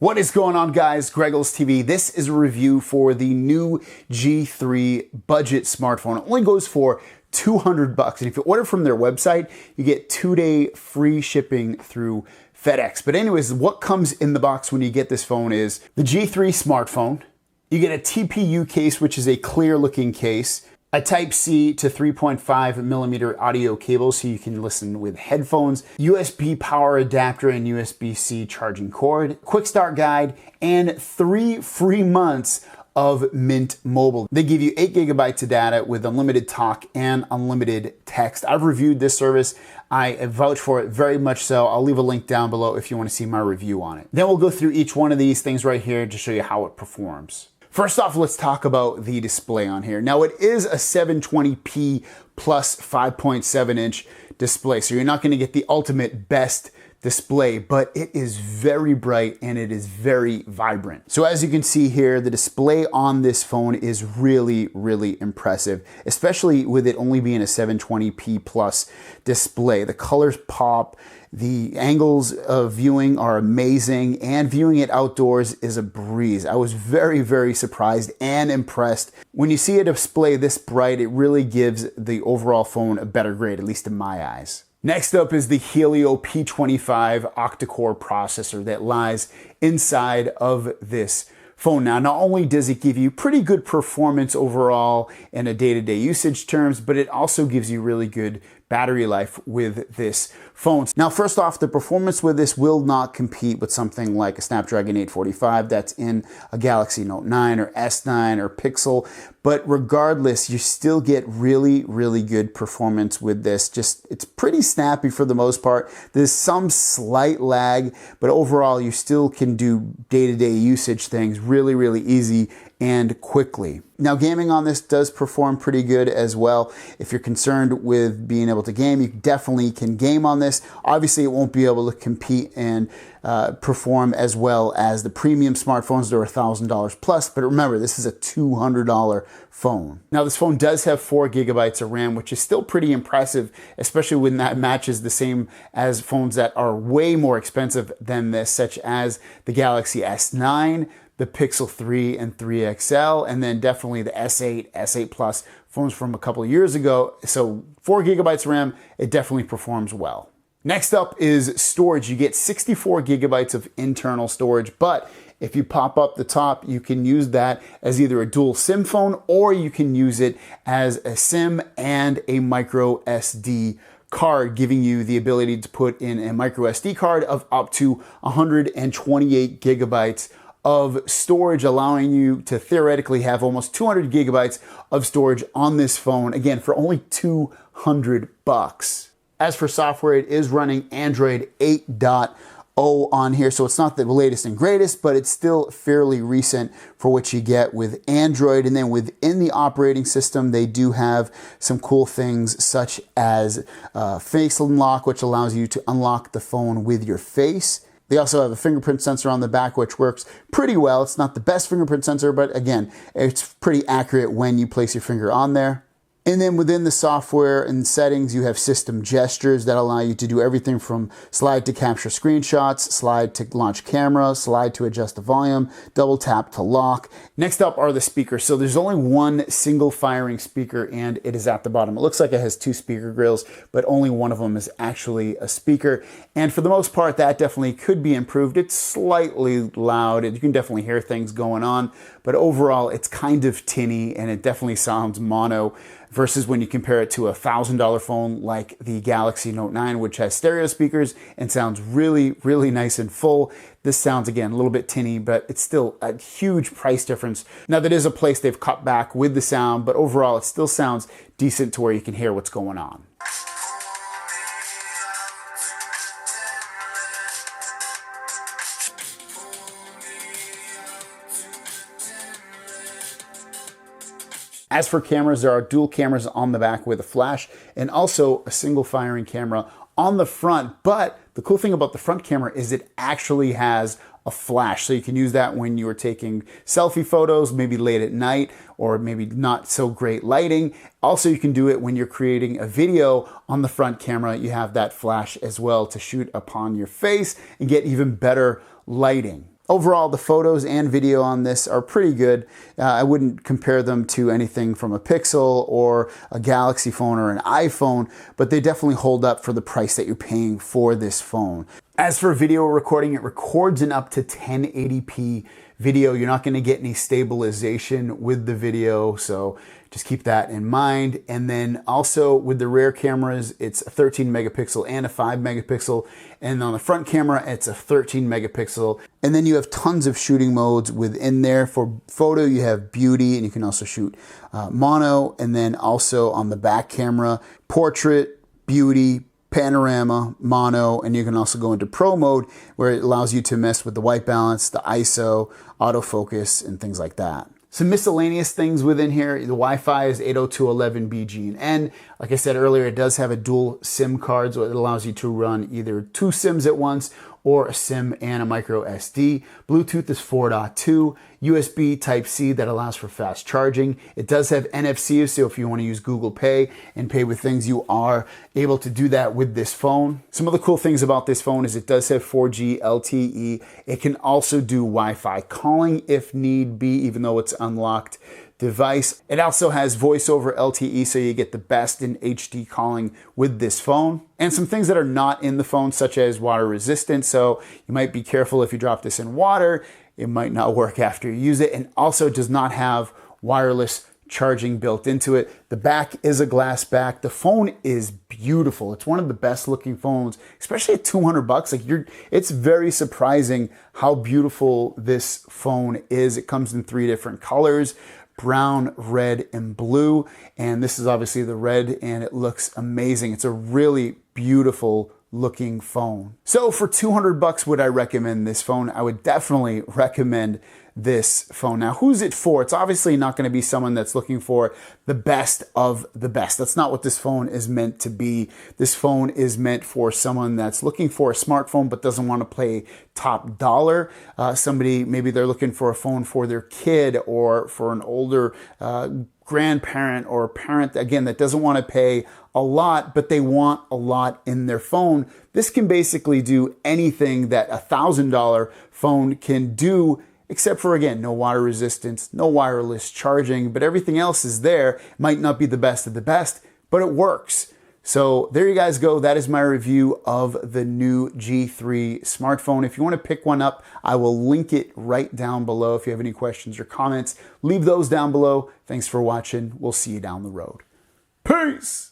What is going on, guys? GregglesTV. This is a review for the new G3 budget smartphone. It only goes for $200, and if you order from their website, you get 2-day free shipping through FedEx. But anyways, what comes in the box when you get this phone is the G3 smartphone. You get a TPU case, which is a clear looking case, a Type-C to 3.5 millimeter audio cable so you can listen with headphones, USB power adapter and USB-C charging cord, quick start guide, and 3 free months of Mint Mobile. They give you 8 gigabytes of data with unlimited talk and unlimited text. I've reviewed this service. I vouch for it very much so. I'll leave a link down below if you want to see my review on it. Then we'll go through each one of these things right here to show you how it performs. First off, let's talk about the display on here. Now, it is a 720p plus 5.7 inch display, so you're not going to get the ultimate best display, but it is very bright and it is very vibrant. So as you can see here, the display on this phone is really, really impressive, especially with it only being a 720p plus display. The colors pop, the angles of viewing are amazing, and viewing it outdoors is a breeze. I was very, very surprised and impressed. When you see a display this bright, it really gives the overall phone a better grade, at least in my eyes. Next up is the Helio P25 octa-core processor that lies inside of this phone. Now, not only does it give you pretty good performance overall in a day-to-day usage terms, but it also gives you really good battery life with this phone. Now, first off, the performance with this will not compete with something like a Snapdragon 845 that's in a Galaxy Note 9 or S9 or Pixel, but regardless, you still get really, really good performance with this. It's pretty snappy for the most part. There's some slight lag, but overall, you still can do day-to-day usage things really, really easy and quickly. Now, gaming on this does perform pretty good as well. If you're concerned with being able to game, you definitely can game on this. Obviously, it won't be able to compete and perform as well as the premium smartphones that are $1,000 plus, but remember, this is a $200 phone. Now, this phone does have 4 gigabytes of RAM, which is still pretty impressive, especially when that matches the same as phones that are way more expensive than this, such as the Galaxy S9, the Pixel 3 and 3 XL, and then definitely the S8, S8 Plus phones from a couple of years ago. So 4 gigabytes RAM, it definitely performs well. Next up is storage. You get 64 gigabytes of internal storage, but if you pop up the top, you can use that as either a dual SIM phone or you can use it as a SIM and a micro SD card, giving you the ability to put in a micro SD card of up to 128 gigabytes of storage, allowing you to theoretically have almost 200 gigabytes of storage on this phone, again, for only $200. As for software, it is running Android 8.0 on here, so it's not the latest and greatest, but it's still fairly recent for what you get with Android. And then within the operating system, they do have some cool things such as face unlock, which allows you to unlock the phone with your face. They also have a fingerprint sensor on the back, which works pretty well. It's not the best fingerprint sensor, but again, it's pretty accurate when you place your finger on there. And then within the software and settings, you have system gestures that allow you to do everything from slide to capture screenshots, slide to launch camera, slide to adjust the volume, double tap to lock. Next up are the speakers. So there's only one single firing speaker and it is at the bottom. It looks like it has 2 speaker grills, but only one of them is actually a speaker. And for the most part, that definitely could be improved. It's slightly loud and you can definitely hear things going on, but overall it's kind of tinny and it definitely sounds mono, versus when you compare it to a $1,000 phone like the Galaxy Note 9, which has stereo speakers and sounds really, really nice and full. This sounds, again, a little bit tinny, but it's still a huge price difference. Now, that is a place they've cut back with the sound, but overall, it still sounds decent to where you can hear what's going on. As for cameras, there are dual cameras on the back with a flash and also a single firing camera on the front. But the cool thing about the front camera is it actually has a flash. So you can use that when you are taking selfie photos, maybe late at night, or maybe not so great lighting. Also, you can do it when you're creating a video on the front camera. You have that flash as well to shoot upon your face and get even better lighting. Overall, the photos and video on this are pretty good. I wouldn't compare them to anything from a Pixel or a Galaxy phone or an iPhone, but they definitely hold up for the price that you're paying for this phone. As for video recording, it records in up to 1080p video. You're not going to get any stabilization with the video, so just keep that in mind. And then also with the rear cameras, it's a 13 megapixel and a 5 megapixel. And on the front camera, it's a 13 megapixel. And then you have tons of shooting modes within there. For photo, you have beauty, and you can also shoot mono. And then also on the back camera, portrait, beauty, panorama, mono, and you can also go into pro mode where it allows you to mess with the white balance, the ISO, autofocus, and things like that. Some miscellaneous things within here. The Wi-Fi is 802.11b/G/N. Like I said earlier, it does have a dual SIM card, so it allows you to run either 2 SIMs at once or a SIM and a micro SD. Bluetooth is 4.2. USB Type-C that allows for fast charging. It does have NFC, so if you want to use Google Pay and pay with things, you are able to do that with this phone. Some of the cool things about this phone is it does have 4G LTE. It can also do Wi-Fi calling if need be, even though it's unlocked device. It also has voice over LTE, so you get the best in HD calling with this phone. And some things that are not in the phone, such as water resistant, so you might be careful if you drop this in water, it might not work after you use it. And also does not have wireless charging built into it. The back is a glass back. The phone is beautiful. It's one of the best looking phones, especially at 200 bucks. It's very surprising how beautiful this phone is. It comes in 3 different colors: brown, red, and blue. And this is obviously the red, and it looks amazing. It's a really beautiful looking phone. So for 200 bucks, would I recommend this phone? I would definitely recommend this phone. Now, who's it for? It's obviously not going to be someone that's looking for the best of the best. That's not what this phone is meant to be. This phone is meant for someone that's looking for a smartphone but doesn't want to pay top dollar. Somebody, maybe they're looking for a phone for their kid or for an older grandparent or a parent, again, that doesn't want to pay a lot, but they want a lot in their phone. This can basically do anything that a $1,000 phone can do, except for, again, no water resistance, no wireless charging, but everything else is there. It might not be the best of the best, but it works. So there you guys go. That is my review of the new G3 smartphone. If you want to pick one up, I will link it right down below. If you have any questions or comments, leave those down below. Thanks for watching. We'll see you down the road. Peace!